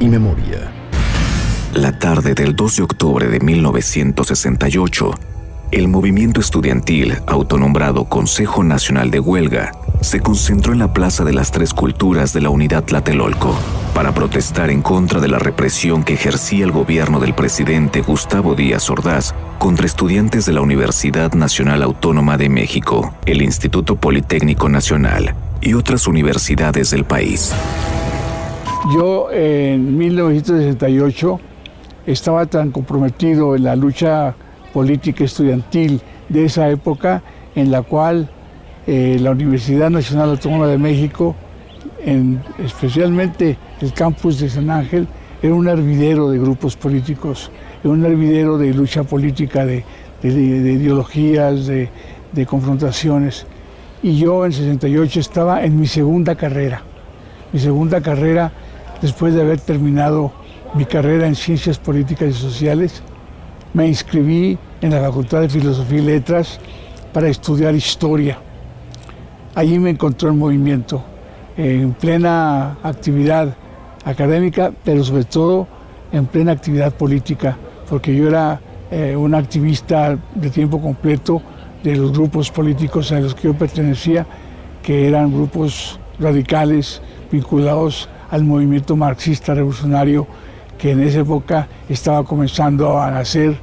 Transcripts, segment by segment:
y memoria. La tarde del 2 de octubre de 1968, el movimiento estudiantil, autonombrado Consejo Nacional de Huelga, se concentró en la Plaza de las Tres Culturas de la Unidad Tlatelolco para protestar en contra de la represión que ejercía el gobierno del presidente Gustavo Díaz Ordaz contra estudiantes de la Universidad Nacional Autónoma de México, el Instituto Politécnico Nacional y otras universidades del país. Yo en 1968 estaba tan comprometido en la lucha política estudiantil de esa época, en la cual la Universidad Nacional Autónoma de México, especialmente el campus de San Ángel, era un hervidero de grupos políticos, era un hervidero de lucha política, de ideologías, de confrontaciones. Y yo en 68 estaba en mi segunda carrera después de haber terminado mi carrera en Ciencias Políticas y Sociales. Me inscribí en la Facultad de Filosofía y Letras para estudiar Historia. Allí me encontró el movimiento, en plena actividad académica, pero sobre todo en plena actividad política, porque yo era un activista de tiempo completo de los grupos políticos a los que yo pertenecía, que eran grupos radicales vinculados al movimiento marxista revolucionario que en esa época estaba comenzando a nacer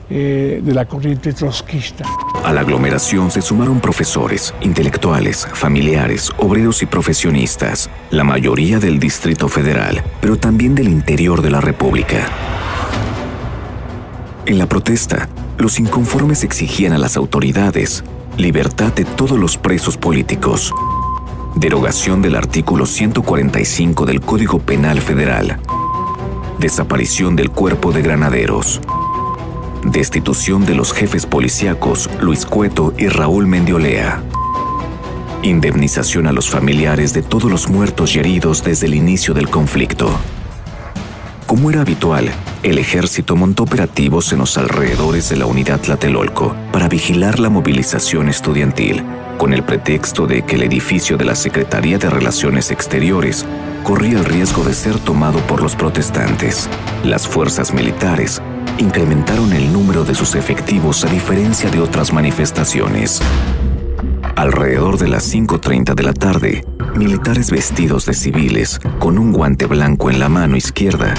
de la corriente trotskista. A la aglomeración se sumaron profesores, intelectuales, familiares, obreros y profesionistas, la mayoría del Distrito Federal, pero también del interior de la República. En la protesta, los inconformes exigían a las autoridades libertad de todos los presos políticos, derogación del artículo 145 del Código Penal Federal, desaparición del Cuerpo de Granaderos, destitución de los jefes policíacos Luis Cueto y Raúl Mendiolea, indemnización a los familiares de todos los muertos y heridos desde el inicio del conflicto. Como era habitual, el ejército montó operativos en los alrededores de la Unidad Tlatelolco para vigilar la movilización estudiantil, con el pretexto de que el edificio de la Secretaría de Relaciones Exteriores corría el riesgo de ser tomado por los protestantes. Las fuerzas militares incrementaron el número de sus efectivos a diferencia de otras manifestaciones. Alrededor de las 5:30 de la tarde, militares vestidos de civiles, con un guante blanco en la mano izquierda,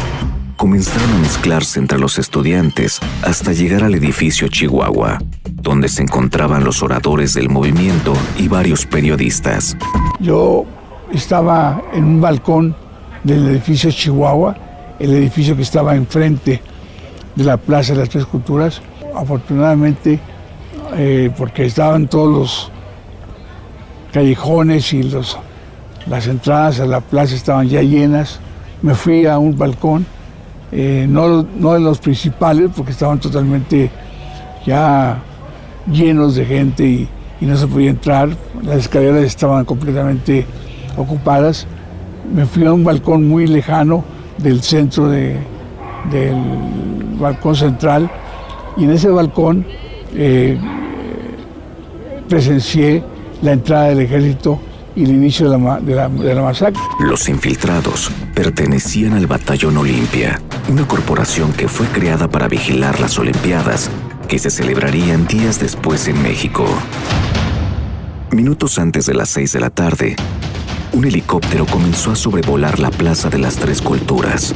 comenzaron a mezclarse entre los estudiantes hasta llegar al edificio Chihuahua, donde se encontraban los oradores del movimiento y varios periodistas. Yo estaba en un balcón del edificio Chihuahua, el edificio que estaba enfrente de la Plaza de las Tres Culturas. Afortunadamente, porque estaban todos los callejones y las entradas a la plaza estaban ya llenas, me fui a un balcón, no de los principales, porque estaban totalmente ya llenos de gente y no se podía entrar, las escaleras estaban completamente ocupadas. Me fui a un balcón muy lejano del centro del balcón central, y en ese balcón presencié la entrada del ejército y el inicio de la masacre. Los infiltrados pertenecían al Batallón Olimpia, una corporación que fue creada para vigilar las Olimpiadas que se celebrarían días después en México. Minutos antes de las 6 de la tarde, un helicóptero comenzó a sobrevolar la Plaza de las Tres Culturas.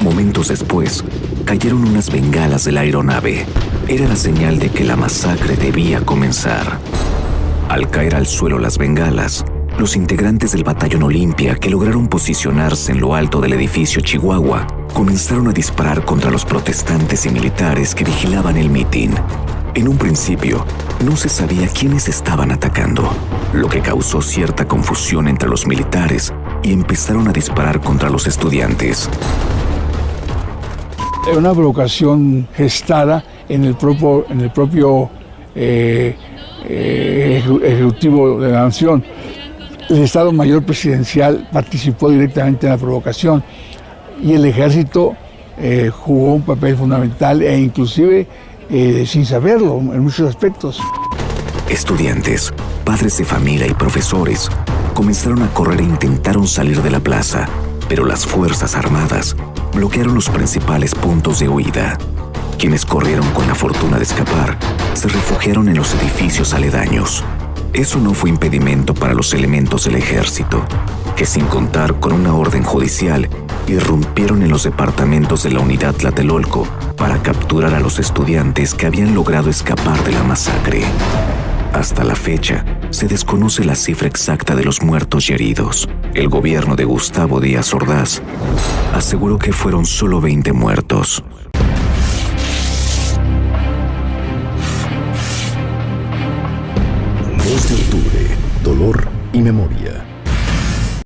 Momentos después, cayeron unas bengalas de la aeronave. Era la señal de que la masacre debía comenzar. Al caer al suelo las bengalas, los integrantes del Batallón Olimpia, que lograron posicionarse en lo alto del edificio Chihuahua, comenzaron a disparar contra los protestantes y militares que vigilaban el mitin. En un principio, no se sabía quiénes estaban atacando, lo que causó cierta confusión entre los militares y empezaron a disparar contra los estudiantes. Era una provocación gestada en el propio Ejecutivo de la Nación. El Estado Mayor Presidencial participó directamente en la provocación y el Ejército jugó un papel fundamental e inclusive sin saberlo en muchos aspectos. Estudiantes, padres de familia y profesores comenzaron a correr e intentaron salir de la plaza, pero las Fuerzas Armadas bloquearon los principales puntos de huida. Quienes corrieron con la fortuna de escapar se refugiaron en los edificios aledaños. Eso no fue impedimento para los elementos del ejército, que sin contar con una orden judicial, irrumpieron en los departamentos de la unidad Tlatelolco para capturar a los estudiantes que habían logrado escapar de la masacre. Hasta la fecha, se desconoce la cifra exacta de los muertos y heridos. El gobierno de Gustavo Díaz Ordaz aseguró que fueron solo 20 muertos. 2 de octubre, dolor y memoria.